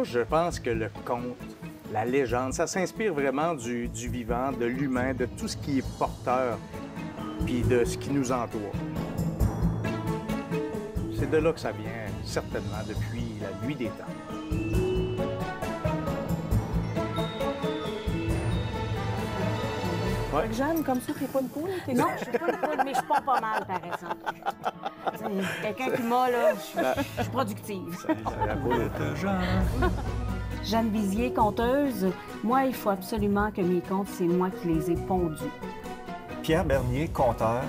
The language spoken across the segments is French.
Moi, je pense que le conte, la légende, ça s'inspire vraiment du vivant, de l'humain, de tout ce qui est porteur, puis de ce qui nous entoure. C'est de là que ça vient, certainement, depuis la nuit des temps. Ouais. Jeanne, comme ça, t'es pas une poule? Non, je suis pas une poule, mais je pars pas mal, par exemple. Quelqu'un qui m'a, là, je suis productive. La poule est Jeanne. Jeanne Bizier, conteuse. Moi, il faut absolument que mes contes, c'est moi qui les ai pondus. Pierre Bernier, conteur.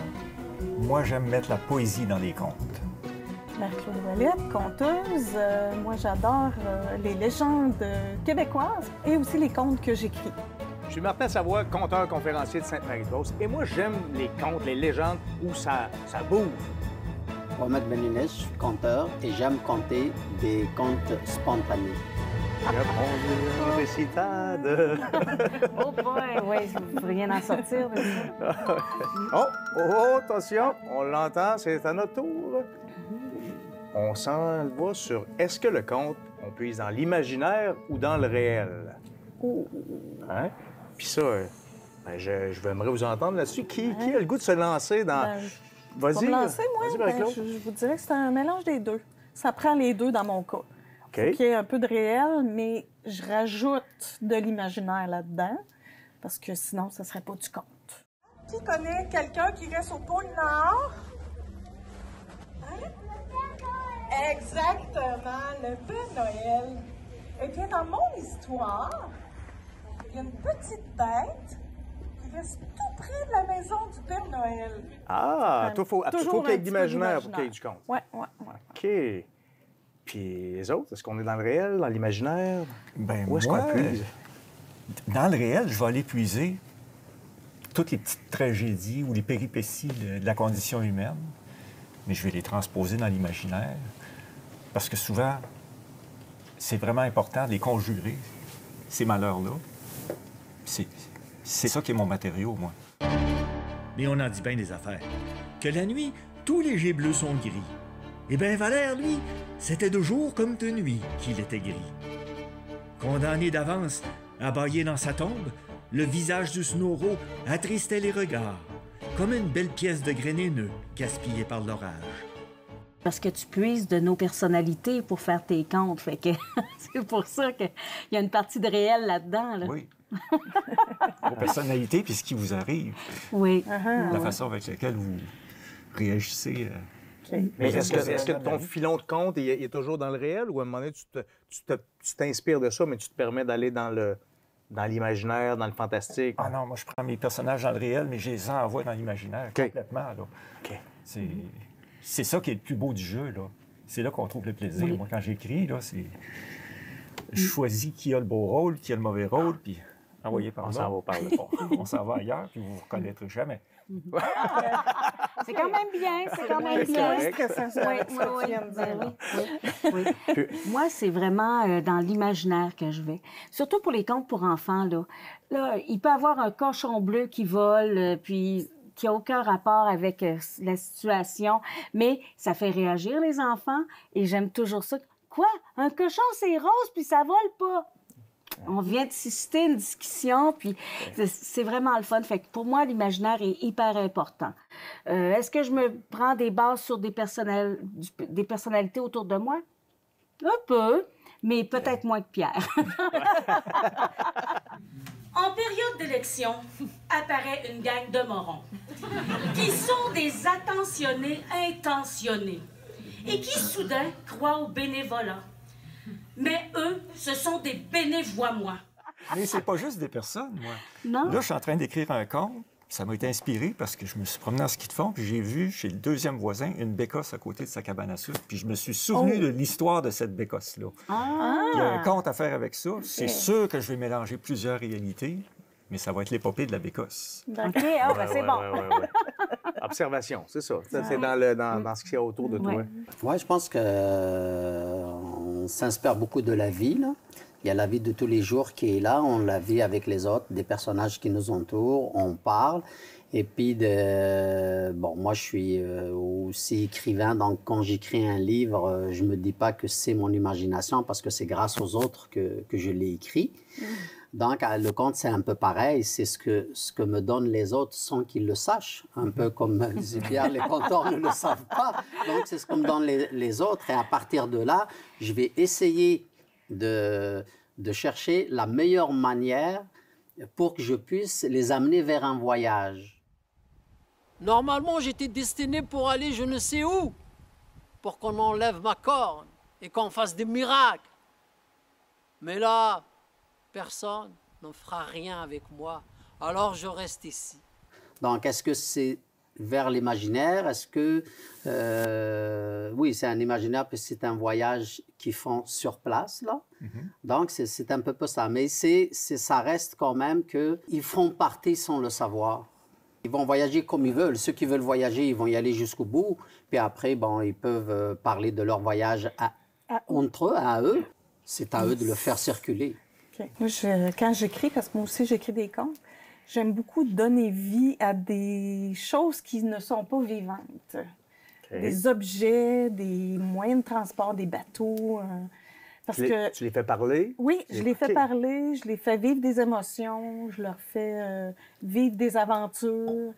Moi, j'aime mettre la poésie dans les contes. Marie-Claude Ouellette, conteuse. Moi, j'adore les légendes québécoises et aussi les contes que j'écris. Je suis Martin Savoie, conteur conférencier de Sainte-Marie-de-Beauce. Et moi, j'aime les contes, les légendes où ça bouge. Mohamed Benounes, je suis conteur et j'aime conter des contes spontanés. Répondu, récitade. Oh boy, oui, vous pourriez en sortir de ça. Oh, attention, on l'entend, c'est à notre tour. On s'en va sur est-ce que le conte, on puise dans l'imaginaire ou dans le réel? Hein? Puis ça, j'aimerais vous entendre là-dessus. Qui a le goût de se lancer dans... Vas-y. Pour me lancer, moi, Marie-Claude. je vous dirais que c'est un mélange des deux. Ça prend les deux dans mon cas. OK. Il y a un peu de réel, mais je rajoute de l'imaginaire là-dedans, parce que sinon, ça serait pas du conte. Qui connaît quelqu'un qui reste au pôle Nord? Hein? Exactement, le Père Noël. Eh bien, dans mon histoire, il y a une petite bête qui reste tout près de la maison du Père Noël. Ah, il faut qu'il y ait de l'imaginaire pour qu'il y ait du conte. Oui. OK. Puis les autres, est-ce qu'on est dans le réel, dans l'imaginaire? Ben où est-ce moi, qu'on puise? Dans le réel, je vais aller puiser toutes les petites tragédies ou les péripéties de la condition humaine, mais je vais les transposer dans l'imaginaire, parce que souvent, c'est vraiment important de les conjurer, ces malheurs-là. C'est ça qui est mon matériau, moi. Mais on en dit bien des affaires. Que la nuit, tous les jets bleus sont gris. Eh bien, Valère, lui, c'était de jour comme de nuit qu'il était gris. Condamné d'avance à bâiller dans sa tombe, le visage du Snoro attristait les regards, comme une belle pièce de graineux gaspillée par l'orage. Parce que tu puises de nos personnalités pour faire tes contes. Fait que c'est pour ça qu'il y a une partie de réel là-dedans. Là. Oui. Vos personnalités, puis ce qui vous arrive. Oui. La façon avec laquelle vous réagissez. Mais est-ce que ton filon de conte il est toujours dans le réel ou à un moment donné, tu t'inspires de ça, mais tu te permets d'aller dans l'imaginaire, dans le fantastique? Ah non, moi, je prends mes personnages dans le réel, mais je les envoie dans l'imaginaire, complètement. Là. OK. C'est ça qui est le plus beau du jeu, là. C'est là qu'on trouve le plaisir. Oui. Moi, quand j'écris, là, c'est... Je choisis qui a le beau rôle, qui a le mauvais rôle, puis envoyez par là. On s'en va par là. On s'en va ailleurs, puis vous ne vous reconnaîtrez jamais. C'est quand même bien, c'est quand même bien. C'est que ça Oui. Moi, c'est vraiment dans l'imaginaire que je vais. Surtout pour les contes pour enfants, là. Là, il peut y avoir un cochon bleu qui vole, puis qui n'a aucun rapport avec la situation, mais ça fait réagir les enfants, et j'aime toujours ça. Quoi? Un cochon, c'est rose, puis ça vole pas? On vient de susciter une discussion, puis c'est vraiment le fun. Fait que pour moi, l'imaginaire est hyper important. Est-ce que je me prends des bases sur des personnalités autour de moi? Un peu, mais peut-être moins que Pierre. En période d'élection, apparaît une gang de morons qui sont des attentionnés intentionnés et qui, soudain, croient au bénévolat. Mais eux, ce sont des bénévois. Mais c'est pas juste des personnes, moi. Non? Là, je suis en train d'écrire un conte. Ça m'a été inspiré parce que je me suis promené en ski de fond, puis j'ai vu chez le deuxième voisin une bécosse à côté de sa cabane à sucre, puis je me suis souvenu de l'histoire de cette bécosse-là. Il y a un conte à faire avec ça. C'est sûr que je vais mélanger plusieurs réalités, mais ça va être l'épopée de la bécosse. OK, c'est bon. Ouais. Observation, c'est ça. C'est dans ce qu'il y a autour de toi. Moi, je pense qu'on s'inspire beaucoup de la vie, là. Il y a la vie de tous les jours qui est là, on la vit avec les autres, des personnages qui nous entourent, on parle. Et puis, bon, moi, je suis aussi écrivain, donc quand j'écris un livre, je me dis pas que c'est mon imagination parce que c'est grâce aux autres que je l'ai écrit. Donc, le conte, c'est un peu pareil, c'est ce que me donnent les autres sans qu'ils le sachent. Un peu comme disait Pierre, les conteurs ne le savent pas. Donc, c'est ce que me donnent les autres. Et à partir de là, je vais essayer de chercher la meilleure manière pour que je puisse les amener vers un voyage. Normalement, j'étais destiné pour aller je ne sais où, pour qu'on enlève ma corne et qu'on fasse des miracles. Mais là, personne ne fera rien avec moi, alors je reste ici. Donc, est-ce que c'est vers l'imaginaire? Est-ce que... oui, c'est un imaginaire, puis c'est un voyage qu'ils font sur place, là. Donc, c'est un peu pas ça. Mais ça reste quand même qu'ils font partie sans le savoir. Ils vont voyager comme ils veulent. Ceux qui veulent voyager, ils vont y aller jusqu'au bout. Puis après, bon, ils peuvent parler de leur voyage entre eux, à eux. C'est à eux de le faire circuler. Okay. Moi, quand j'écris, parce que moi aussi, j'écris des contes, j'aime beaucoup donner vie à des choses qui ne sont pas vivantes. Okay. Des objets, des moyens de transport, des bateaux. Parce que tu les fais parler? Oui, je les fais parler, je les fais vivre des émotions, je leur fais vivre des aventures.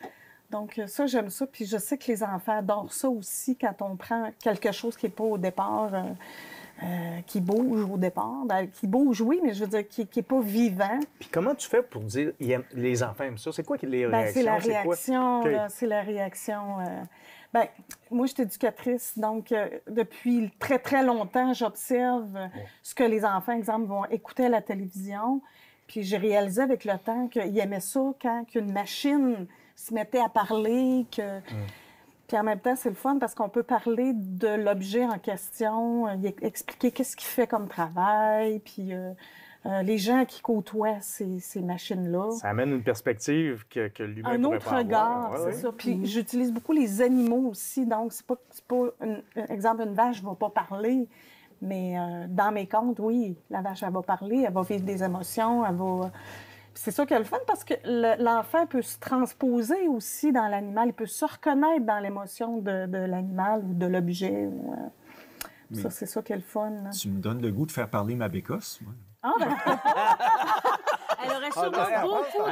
Donc ça, j'aime ça. Puis je sais que les enfants adorent ça aussi quand on prend quelque chose qui n'est pas au départ, qui bouge au départ. Ben, qui bouge, oui, mais je veux dire qui n'est pas vivant. Puis comment tu fais pour dire les enfants aiment ça? C'est quoi les réactions? C'est la réaction, c'est la réaction. Bien, moi, je suis éducatrice, donc depuis très, très longtemps, j'observe ce que les enfants, exemple, vont écouter à la télévision. Puis j'ai réalisé avec le temps qu'ils aimaient ça quand une machine se mettait à parler. Puis en même temps, c'est le fun parce qu'on peut parler de l'objet en question, expliquer qu'est-ce qu'il fait comme travail, puis... les gens qui côtoient ces machines-là. Ça amène une perspective que l'humain pourrait pas avoir. Un autre regard, c'est ça. Puis j'utilise beaucoup les animaux aussi. Donc, c'est pas exemple, une vache ne va pas parler, mais dans mes contes, oui, la vache, elle va parler, elle va vivre des émotions, elle va... C'est ça qui est le fun parce que l'enfant peut se transposer aussi dans l'animal, il peut se reconnaître dans l'émotion de l'animal ou de l'objet. Ça, c'est ça qui est le fun. Là. Tu me donnes le goût de faire parler ma bécosse, moi. Ah, ben... Elle aurait sûrement beaucoup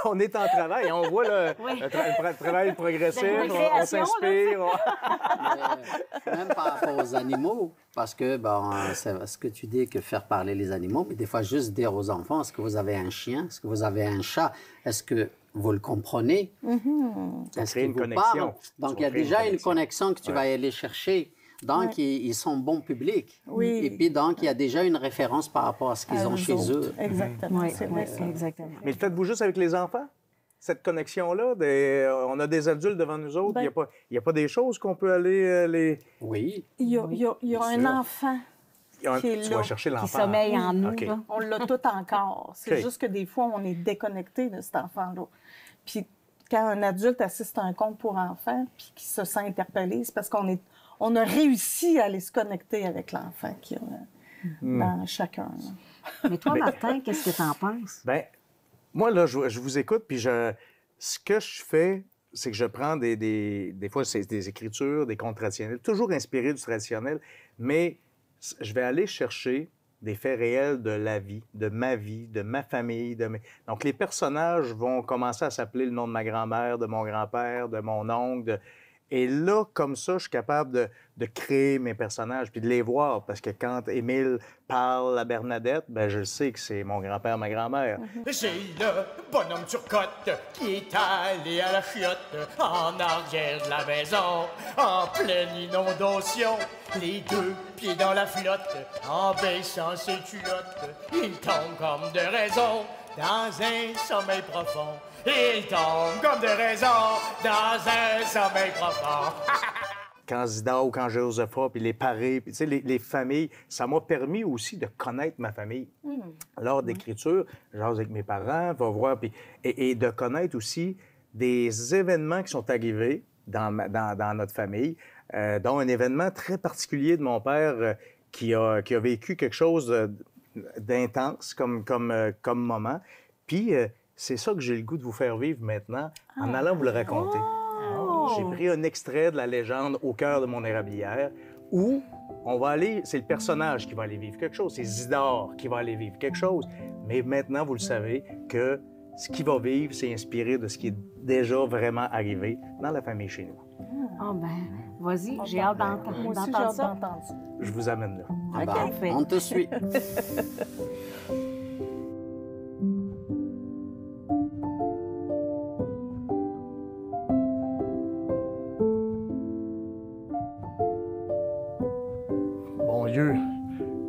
on est en travail, on voit le travail progressif, on s'inspire. Même par rapport aux animaux, parce que c'est ce que tu dis que faire parler les animaux, mais des fois juste dire aux enfants, est-ce que vous avez un chien, est-ce que vous avez un chat, est-ce que vous le comprenez? Est-ce qu'il vous parle? Donc il y a déjà une connexion que tu vas aller chercher. Donc, ils sont bons publics. Oui. Et puis, donc, il y a déjà une référence par rapport à ce qu'ils ont chez eux. Exactement. Oui, c'est vrai, exactement. Mais le faites-vous juste avec les enfants? Cette connexion-là? On a des adultes devant nous autres. Il n'y a pas des choses qu'on peut aller les... Oui. Il y a un enfant qui est tu là. vas chercher l'enfant. Qui sommeille en nous. Okay. On l'a tout encore. C'est juste que des fois, on est déconnecté de cet enfant-là. Puis, quand un adulte assiste à un conte pour enfants puis qu'il se sent interpellé, c'est parce on a réussi à aller se connecter avec l'enfant qu'il y a dans chacun. Mais toi, Martin, qu'est-ce que tu en penses? Bien, moi, là, je vous écoute, puis ce que je fais, c'est que je prends des fois, c'est des écritures, des contes traditionnels, toujours inspirés du traditionnel, mais je vais aller chercher des faits réels de la vie, de ma famille. Donc, les personnages vont commencer à s'appeler le nom de ma grand-mère, de mon grand-père, de mon oncle, Et là, comme ça, je suis capable de créer mes personnages puis de les voir. Parce que quand Émile parle à Bernadette, ben je sais que c'est mon grand-père, ma grand-mère. C'est le bonhomme Turcotte qui est allé à la chiotte en arrière de la maison, en pleine inondation. Les deux pieds dans la flotte, en baissant ses culottes, il tombe comme de raison dans un sommeil profond. Il tombe comme de raison dans un sommeil profond. Quand Zida ou quand Josepha, puis les parés, puis tu sais, les familles, ça m'a permis aussi de connaître ma famille. Lors d'écriture, j'ose avec mes parents, va voir, puis, et de connaître aussi des événements qui sont arrivés dans notre famille, dont un événement très particulier de mon père qui a vécu quelque chose d'intense comme moment. Puis c'est ça que j'ai le goût de vous faire vivre maintenant en allant vous le raconter. J'ai pris un extrait de la légende Au cœur de mon érablière où on va aller, c'est le personnage qui va aller vivre quelque chose, c'est Zidore qui va aller vivre quelque chose. Mais maintenant, vous le savez que ce qu'il va vivre, c'est inspiré de ce qui est déjà vraiment arrivé dans la famille chez nous. Ah ben, vas-y, j'ai hâte d'entendre Moi aussi, j'ai hâte ça. d'entendre ça. Je vous amène là. Ah ben, parfait. on te suit. Bon Dieu,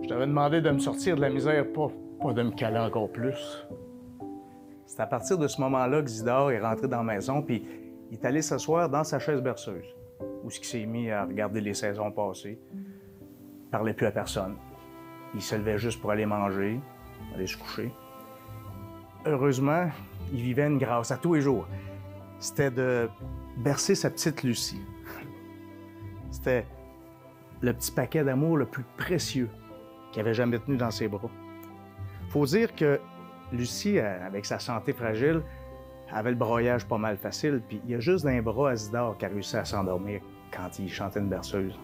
je t'avais demandé de me sortir de la misère, pas de me caler encore plus. C'est à partir de ce moment-là que Zidore est rentré dans la maison, puis il est allé s'asseoir dans sa chaise berceuse, où il s'est mis à regarder les saisons passées. Il parlait plus à personne. Il se levait juste pour aller manger, aller se coucher. Heureusement, il vivait une grâce à tous les jours. C'était de bercer sa petite Lucie. C'était le petit paquet d'amour le plus précieux qu'il avait jamais tenu dans ses bras. Faut dire que Lucie, avec sa santé fragile, avait le broyage pas mal facile, puis il y a juste d'un bras à Zidore qui a réussi à s'endormir quand il chantait une berceuse.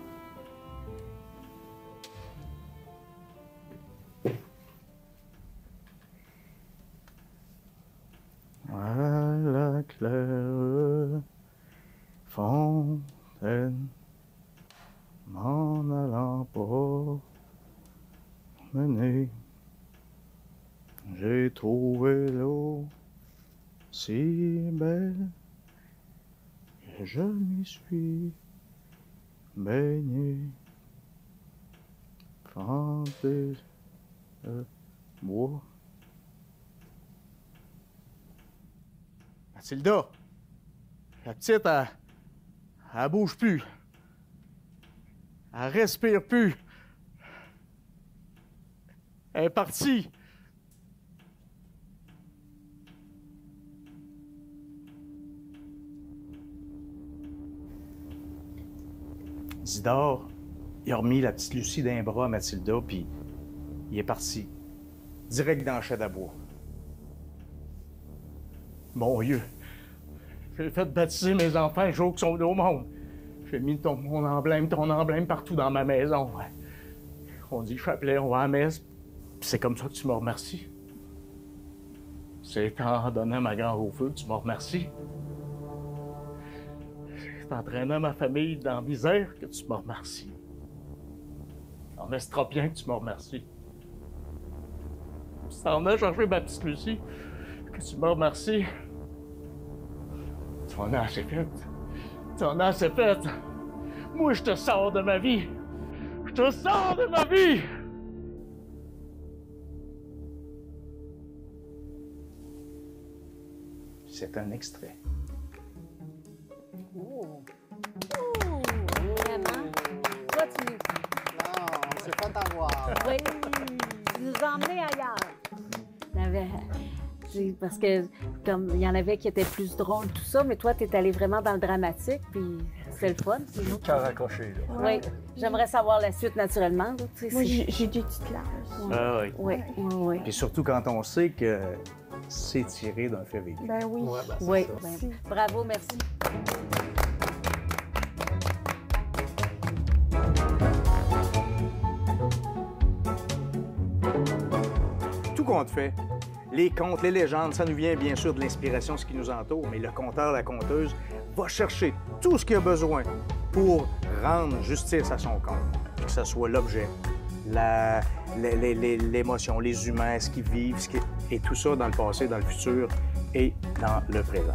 À la claire fontaine, m'en allant promener, j'ai trouvé l'eau si belle et je m'y suis baigné. Planté le bois. Mathilda, la petite, elle bouge plus. Elle respire plus. Elle est partie. Zidore, il a remis la petite Lucie d'un bras à Mathilda, puis il est parti. Direct dans le chai à bois. Mon Dieu, j'ai fait baptiser mes enfants le jour qu'ils sont venus au monde. J'ai mis ton emblème partout dans ma maison. On dit chapelet, on va à la messe, puis c'est comme ça que tu me remercies. C'est en donnant ma grand au feu que tu me remercies. C'est en traînant ma famille dans la misère que tu me remercies. En estropiant que tu me remercies. C'est en allant chercher ma petite Lucie que tu me remercies. Tu en as assez fait. Tu en as assez fait. Moi, je te sors de ma vie. Je te sors de ma vie. C'est un extrait. Oh. Vraiment. Toi, tu Non, on s'est fait avoir. oui, tu nous as emmenés ailleurs. Parce que, comme il y en avait qui étaient plus drôles, tout ça, mais toi, tu es allé vraiment dans le dramatique, puis c'est le fun. Tout cœur accroché, là. Oui, j'aimerais savoir la suite, naturellement. Là, Moi, j'ai des petites larmes. Ah oui. Oui, oui, oui. Puis surtout quand on sait que c'est tiré d'un fait vécu. Ben oui. Ouais, ben, c'est Oui, ça. ben, bravo, merci. Tout compte fait, les contes, les légendes, ça nous vient bien sûr de l'inspiration, ce qui nous entoure, mais le conteur, la conteuse, va chercher tout ce qu'il a besoin pour rendre justice à son conte. Que ce soit l'objet, l'émotion, les humains, ce qu'ils vivent, et tout ça dans le passé, dans le futur et dans le présent.